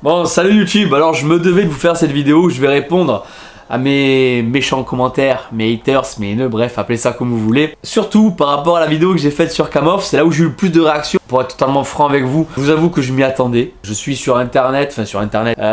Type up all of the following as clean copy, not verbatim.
Bon, salut YouTube, alors je me devais de vous faire cette vidéo où je vais répondre à mes méchants commentaires, mes haters, mes haineux, bref, appelez ça comme vous voulez. Surtout par rapport à la vidéo que j'ai faite sur Kamof, c'est là où j'ai eu le plus de réactions. Pour être totalement franc avec vous, je vous avoue que je m'y attendais. Je suis sur internet,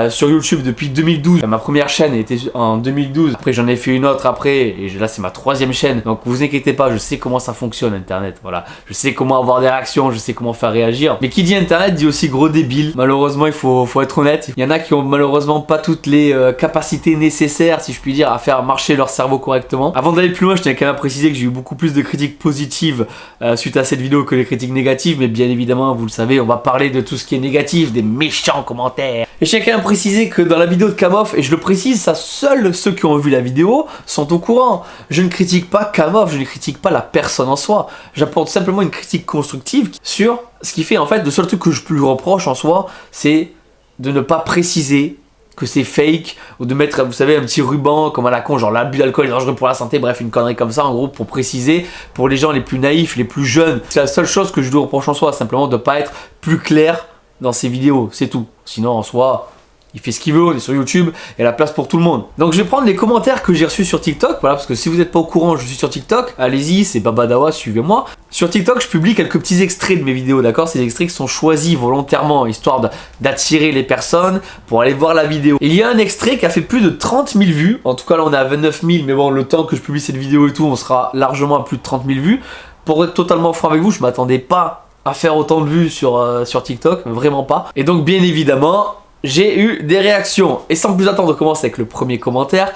sur YouTube depuis 2012. Ma première chaîne était en 2012. Après j'en ai fait une autre après, et là c'est ma troisième chaîne. Donc vous inquiétez pas, je sais comment ça fonctionne internet, voilà. Je sais comment avoir des réactions, je sais comment faire réagir. Mais qui dit internet dit aussi gros débile. Malheureusement il faut être honnête. Il y en a qui ont malheureusement pas toutes les capacités nécessaires, si je puis dire, à faire marcher leur cerveau correctement. Avant d'aller plus loin, je tiens quand même à préciser que j'ai eu beaucoup plus de critiques positives suite à cette vidéo que les critiques négatives, mais bien évidemment, vous le savez, on va parler de tout ce qui est négatif, des méchants commentaires. Et je tiens quand même à préciser que dans la vidéo de Kamof, et je le précise, ça, seuls ceux qui ont vu la vidéo sont au courant. Je ne critique pas Kamof, je ne critique pas la personne en soi. J'apporte simplement une critique constructive sur ce qui fait en fait, le seul truc que je lui reproche en soi, c'est de ne pas préciser que c'est fake, ou de mettre, vous savez, un petit ruban comme à la con, genre l'abus d'alcool est dangereux pour la santé, bref, une connerie comme ça, en gros, pour préciser, pour les gens les plus naïfs, les plus jeunes. C'est la seule chose que je lui reproche en soi, simplement de ne pas être plus clair dans ses vidéos, c'est tout. Sinon, en soi, il fait ce qu'il veut, on est sur YouTube, et la place pour tout le monde. Donc je vais prendre les commentaires que j'ai reçus sur TikTok, voilà, parce que si vous n'êtes pas au courant, je suis sur TikTok, allez-y, c'est Babadawa, suivez-moi. Sur TikTok, je publie quelques petits extraits de mes vidéos, d'accord? Ces extraits qui sont choisis volontairement, histoire d'attirer les personnes pour aller voir la vidéo. Il y a un extrait qui a fait plus de 30 000 vues, en tout cas là on est à 29 000, mais bon, le temps que je publie cette vidéo et tout, on sera largement à plus de 30 000 vues. Pour être totalement franc avec vous, je m'attendais pas à faire autant de vues sur TikTok, vraiment pas. Et donc bien évidemment, j'ai eu des réactions. Et sans plus attendre, on commence avec le premier commentaire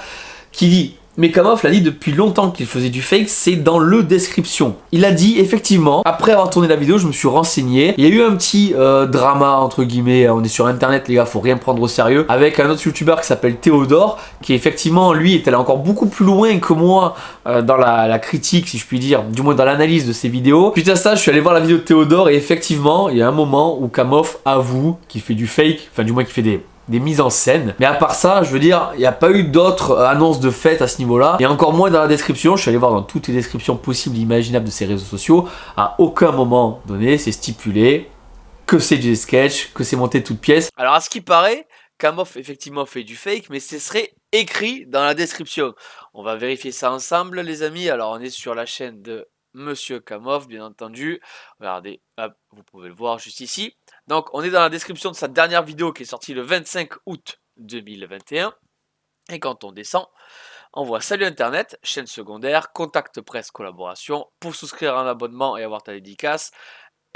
qui dit: mais Kamof l'a dit depuis longtemps qu'il faisait du fake, c'est dans le description. Il a dit effectivement, après avoir tourné la vidéo, je me suis renseigné. Il y a eu un petit drama entre guillemets, on est sur internet les gars, faut rien prendre au sérieux, avec un autre youtubeur qui s'appelle Théodore, qui effectivement lui est allé encore beaucoup plus loin que moi dans la critique, si je puis dire, du moins dans l'analyse de ses vidéos. Suite à ça, je suis allé voir la vidéo de Théodore et effectivement, il y a un moment où Kamof avoue qu'il fait du fake, enfin du moins qu'il fait des mises en scène. Mais à part ça, je veux dire, il n'y a pas eu d'autres annonces de fête à ce niveau-là. Et encore moins dans la description. Je suis allé voir dans toutes les descriptions possibles et imaginables de ces réseaux sociaux. À aucun moment donné, c'est stipulé que c'est du sketch, que c'est monté de toutes pièces. Alors à ce qui paraît, Kamof effectivement fait du fake, mais ce serait écrit dans la description. On va vérifier ça ensemble les amis. Alors on est sur la chaîne de Monsieur Kamof, bien entendu. Regardez, hop, vous pouvez le voir juste ici. Donc on est dans la description de sa dernière vidéo qui est sortie le 25 août 2021. Et quand on descend, on voit Salut Internet, chaîne secondaire, contact presse collaboration, pour souscrire un abonnement et avoir ta dédicace,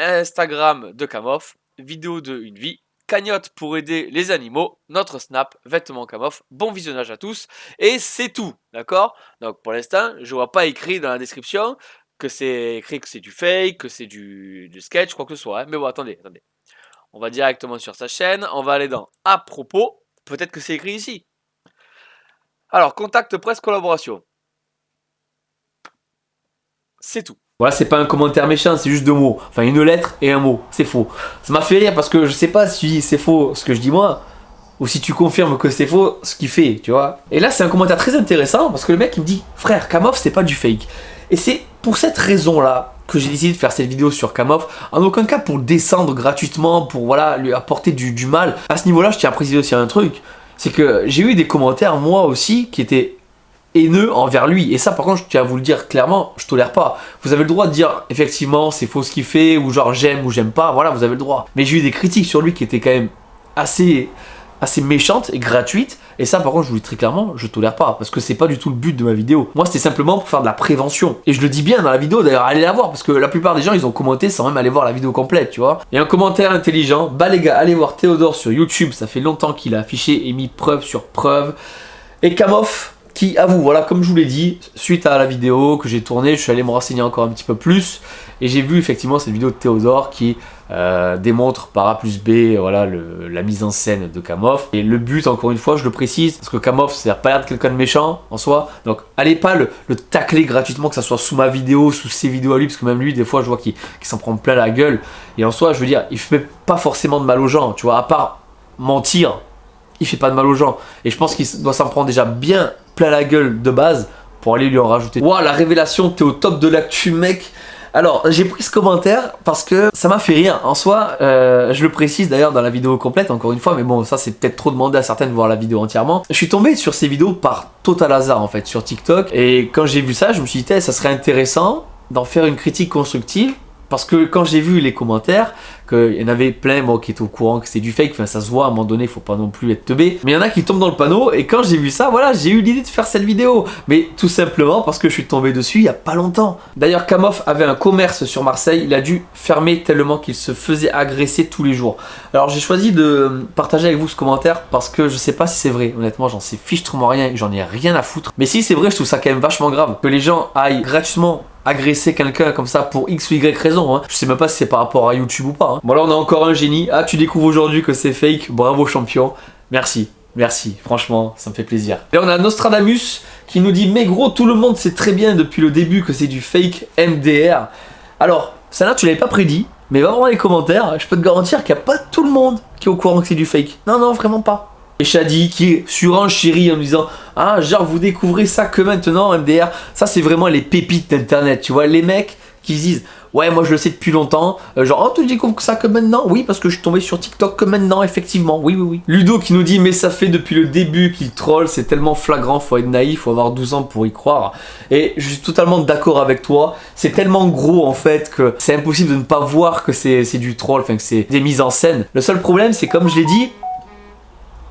Instagram de Kamof, vidéo de Une Vie, cagnotte pour aider les animaux, notre Snap, vêtements Kamof, bon visionnage à tous, et c'est tout, d'accord? Donc pour l'instant, je vois pas écrit dans la description que c'est écrit que c'est du fake, que c'est du sketch, quoi que ce soit, hein. Mais bon, attendez. On va directement sur sa chaîne, on va aller dans à propos, peut-être que c'est écrit ici. Alors, contact presse collaboration. C'est tout. Voilà, c'est pas un commentaire méchant, c'est juste deux mots. Enfin, une lettre et un mot. C'est faux. Ça m'a fait rire parce que je sais pas si c'est faux ce que je dis moi, ou si tu confirmes que c'est faux ce qu'il fait, tu vois. Et là, c'est un commentaire très intéressant parce que le mec il me dit: frère, Kamof, c'est pas du fake. Et c'est pour cette raison-là que j'ai décidé de faire cette vidéo sur Kamof. En aucun cas pour descendre gratuitement, pour voilà, lui apporter du mal. À ce niveau-là, je tiens à préciser aussi un truc. C'est que j'ai eu des commentaires, moi aussi, qui étaient haineux envers lui. Et ça, par contre, je tiens à vous le dire clairement, je tolère pas. Vous avez le droit de dire, effectivement, c'est faux ce qu'il fait, ou genre j'aime ou j'aime pas, voilà, vous avez le droit. Mais j'ai eu des critiques sur lui qui étaient quand même assez méchantes et gratuites. Et ça, par contre, je vous le dis très clairement, je tolère pas. Parce que c'est pas du tout le but de ma vidéo. Moi, c'était simplement pour faire de la prévention. Et je le dis bien dans la vidéo, d'ailleurs, allez la voir. Parce que la plupart des gens, ils ont commenté sans même aller voir la vidéo complète, tu vois. Et un commentaire intelligent: bah les gars, allez voir Théodore sur YouTube. Ça fait longtemps qu'il a affiché et mis preuve sur preuve. Et Kamof, qui avoue, voilà, comme je vous l'ai dit, suite à la vidéo que j'ai tournée, je suis allé me renseigner encore un petit peu plus. Et j'ai vu effectivement cette vidéo de Théodore qui démontre par A plus B, voilà, la mise en scène de Kamof. Et le but, encore une fois, je le précise, parce que Kamof, ça n'a pas l'air de quelqu'un de méchant en soi. Donc, allez pas le tacler gratuitement, que ça soit sous ma vidéo, sous ses vidéos à lui, parce que même lui, des fois, je vois qu'il s'en prend plein la gueule. Et en soi, je veux dire, il fait pas forcément de mal aux gens, tu vois, à part mentir, il fait pas de mal aux gens. Et je pense qu'il doit s'en prendre déjà bien plein la gueule de base pour aller lui en rajouter. Waouh, la révélation, t'es au top de l'actu, mec. Alors, j'ai pris ce commentaire parce que ça m'a fait rire. En soi, je le précise d'ailleurs dans la vidéo complète, encore une fois, mais bon, ça c'est peut-être trop demandé à certaines de voir la vidéo entièrement. Je suis tombé sur ces vidéos par total hasard en fait, sur TikTok. Et quand j'ai vu ça, je me suis dit, ça serait intéressant d'en faire une critique constructive. Parce que quand j'ai vu les commentaires, qu'il y en avait plein, moi qui étais au courant que c'était du fake, enfin ça se voit à un moment donné, faut pas non plus être teubé. Mais il y en a qui tombent dans le panneau, et quand j'ai vu ça, voilà, j'ai eu l'idée de faire cette vidéo. Mais tout simplement parce que je suis tombé dessus il y a pas longtemps. D'ailleurs, Kamof avait un commerce sur Marseille, il a dû fermer tellement qu'il se faisait agresser tous les jours. Alors j'ai choisi de partager avec vous ce commentaire parce que je sais pas si c'est vrai. Honnêtement, j'en sais fichtrement rien, j'en ai rien à foutre. Mais si c'est vrai, je trouve ça quand même vachement grave. Que les gens aillent gratuitement agresser quelqu'un comme ça pour X ou Y raison, hein. Je sais même pas si c'est par rapport à YouTube ou pas, hein. Bon là on a encore un génie. Ah, tu découvres aujourd'hui que c'est fake, bravo champion. Merci, merci, franchement ça me fait plaisir. Et on a Nostradamus qui nous dit, mais gros, tout le monde sait très bien depuis le début que c'est du fake MDR. Alors ça là tu l'avais pas prédit, mais va voir dans les commentaires, je peux te garantir qu'il n'y a pas tout le monde qui est au courant que c'est du fake. Non non, vraiment pas. Et Shadi qui est surenchéri en nous disant, ah genre vous découvrez ça que maintenant MDR. Ça c'est vraiment les pépites d'internet, tu vois, les mecs qui se disent, ouais moi je le sais depuis longtemps, genre oh tu découvres ça que maintenant, oui parce que je suis tombé sur TikTok que maintenant, effectivement, oui oui oui. Ludo qui nous dit, mais ça fait depuis le début qu'il troll, c'est tellement flagrant, faut être naïf, faut avoir 12 ans pour y croire. Et je suis totalement d'accord avec toi, c'est tellement gros en fait que c'est impossible de ne pas voir que c'est du troll, enfin que c'est des mises en scène. Le seul problème c'est, comme je l'ai dit,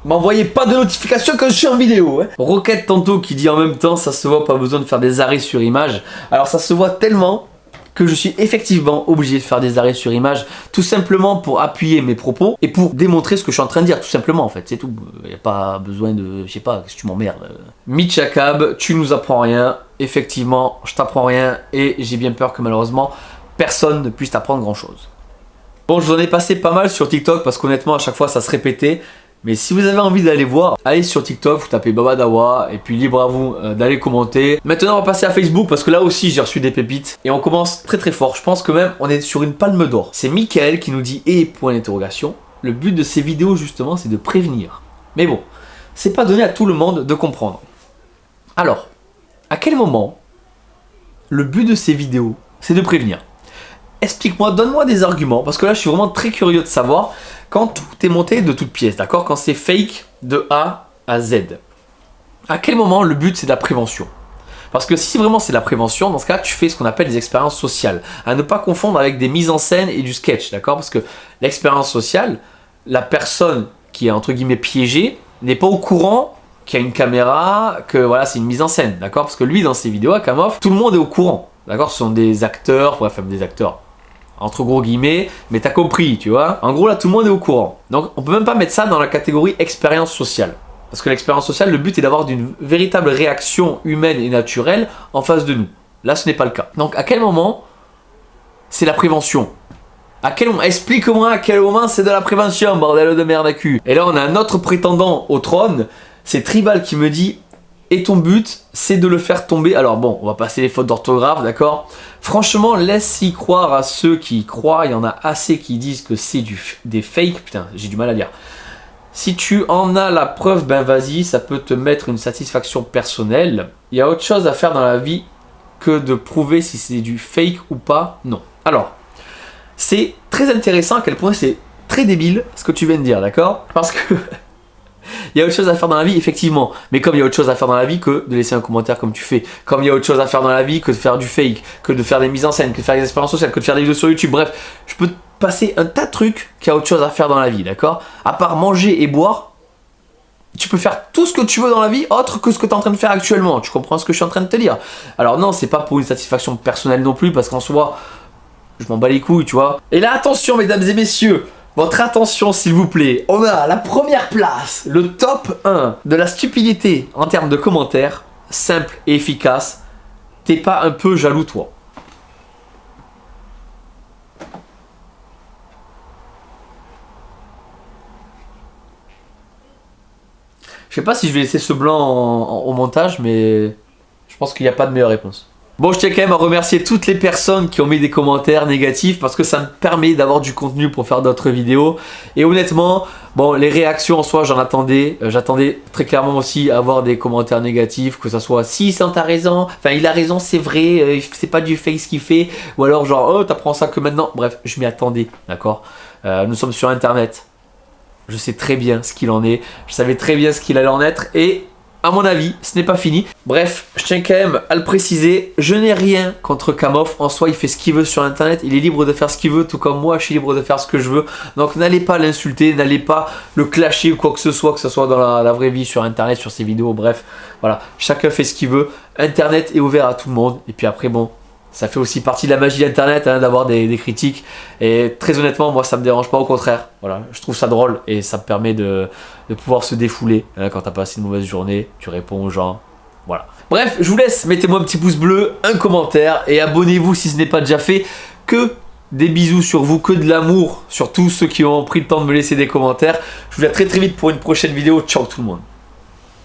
m'envoyez pas de notification quand je suis en vidéo, hein. Rocket tantôt qui dit en même temps, ça se voit, pas besoin de faire des arrêts sur image. Alors ça se voit tellement que je suis effectivement obligé de faire des arrêts sur image, tout simplement pour appuyer mes propos et pour démontrer ce que je suis en train de dire, tout simplement en fait, c'est tout. Il n'y a pas besoin de, je sais pas, si tu m'emmerdes. Mitchakab, tu nous apprends rien, effectivement, je t'apprends rien et j'ai bien peur que malheureusement, personne ne puisse t'apprendre grand chose. Bon, je vous en ai passé pas mal sur TikTok parce qu'honnêtement, à chaque fois ça se répétait. Mais si vous avez envie d'aller voir, allez sur TikTok, vous tapez Babadawa et puis libre à vous d'aller commenter. Maintenant on va passer à Facebook parce que là aussi j'ai reçu des pépites et on commence très très fort. Je pense que même on est sur une palme d'or. C'est Michael qui nous dit, et point d'interrogation, le but de ces vidéos justement c'est de prévenir. Mais bon, c'est pas donné à tout le monde de comprendre. Alors, à quel moment le but de ces vidéos c'est de prévenir? Explique-moi, donne-moi des arguments, parce que là je suis vraiment très curieux de savoir quand tout est monté de toutes pièces, d'accord? Quand c'est fake de A à Z. À quel moment le but c'est de la prévention? Parce que si vraiment c'est de la prévention, dans ce cas tu fais ce qu'on appelle des expériences sociales. À ne pas confondre avec des mises en scène et du sketch, d'accord? Parce que l'expérience sociale, la personne qui est entre guillemets piégée n'est pas au courant qu'il y a une caméra, que voilà c'est une mise en scène, d'accord? Parce que lui dans ses vidéos à Kamof, tout le monde est au courant, d'accord? Ce sont des acteurs, bref des acteurs entre gros guillemets, mais t'as compris, tu vois. En gros là tout le monde est au courant. Donc on peut même pas mettre ça dans la catégorie expérience sociale. Parce que l'expérience sociale, le but est d'avoir une véritable réaction humaine et naturelle en face de nous. Là ce n'est pas le cas. Donc à quel moment c'est la prévention? À quel moment? Explique-moi à quel moment c'est de la prévention, bordel de merde à cul. Et là on a un autre prétendant au trône, c'est Tribal qui me dit, et ton but c'est de le faire tomber. Alors bon, on va passer les fautes d'orthographe, d'accord? Franchement, laisse-y croire à ceux qui y croient. Il y en a assez qui disent que c'est des fakes. Putain, j'ai du mal à lire. Si tu en as la preuve, ben vas-y, ça peut te mettre une satisfaction personnelle. Il y a autre chose à faire dans la vie que de prouver si c'est du fake ou pas. Non. Alors, c'est très intéressant à quel point c'est très débile ce que tu viens de dire, d'accord? Parce que il y a autre chose à faire dans la vie, effectivement. Mais comme il y a autre chose à faire dans la vie que de laisser un commentaire comme tu fais. Comme il y a autre chose à faire dans la vie que de faire du fake, que de faire des mises en scène, que de faire des expériences sociales, que de faire des vidéos sur YouTube. Bref, je peux te passer un tas de trucs qui a autre chose à faire dans la vie, d'accord? À part manger et boire, tu peux faire tout ce que tu veux dans la vie autre que ce que tu es en train de faire actuellement. Tu comprends ce que je suis en train de te dire? Alors non, c'est pas pour une satisfaction personnelle non plus, parce qu'en soi, je m'en bats les couilles, tu vois. Et là, attention mesdames et messieurs, votre attention s'il vous plaît, on a la première place, le top 1 de la stupidité en termes de commentaires, simple et efficace. T'es pas un peu jaloux toi? Je sais pas si je vais laisser ce blanc au montage, mais je pense qu'il n'y a pas de meilleure réponse. Bon, je tiens quand même à remercier toutes les personnes qui ont mis des commentaires négatifs parce que ça me permet d'avoir du contenu pour faire d'autres vidéos. Et honnêtement, bon, les réactions en soi, j'attendais très clairement aussi à avoir des commentaires négatifs, que ça soit si t'as raison, enfin il a raison, c'est vrai, c'est pas du fake ce qu'il fait, ou alors genre oh t'apprends ça que maintenant. Bref, je m'y attendais, d'accord. Nous sommes sur internet. Je sais très bien ce qu'il en est, je savais très bien ce qu'il allait en être et à mon avis, ce n'est pas fini. Bref, je tiens quand même à le préciser, je n'ai rien contre Kamof. En soi, il fait ce qu'il veut sur internet, il est libre de faire ce qu'il veut, tout comme moi, je suis libre de faire ce que je veux. Donc n'allez pas l'insulter, n'allez pas le clasher ou quoi que ce soit dans la vraie vie, sur internet, sur ses vidéos, bref. Voilà, chacun fait ce qu'il veut. Internet est ouvert à tout le monde. Et puis après, bon, ça fait aussi partie de la magie d'Internet hein, d'avoir des critiques. Et très honnêtement, moi ça me dérange pas, au contraire. Voilà, je trouve ça drôle et ça me permet de pouvoir se défouler. Hein, quand t'as passé une mauvaise journée, tu réponds aux gens. Voilà. Bref, je vous laisse, mettez-moi un petit pouce bleu, un commentaire et abonnez-vous si ce n'est pas déjà fait. Que des bisous sur vous, que de l'amour sur tous ceux qui ont pris le temps de me laisser des commentaires. Je vous dis à très vite pour une prochaine vidéo. Ciao tout le monde.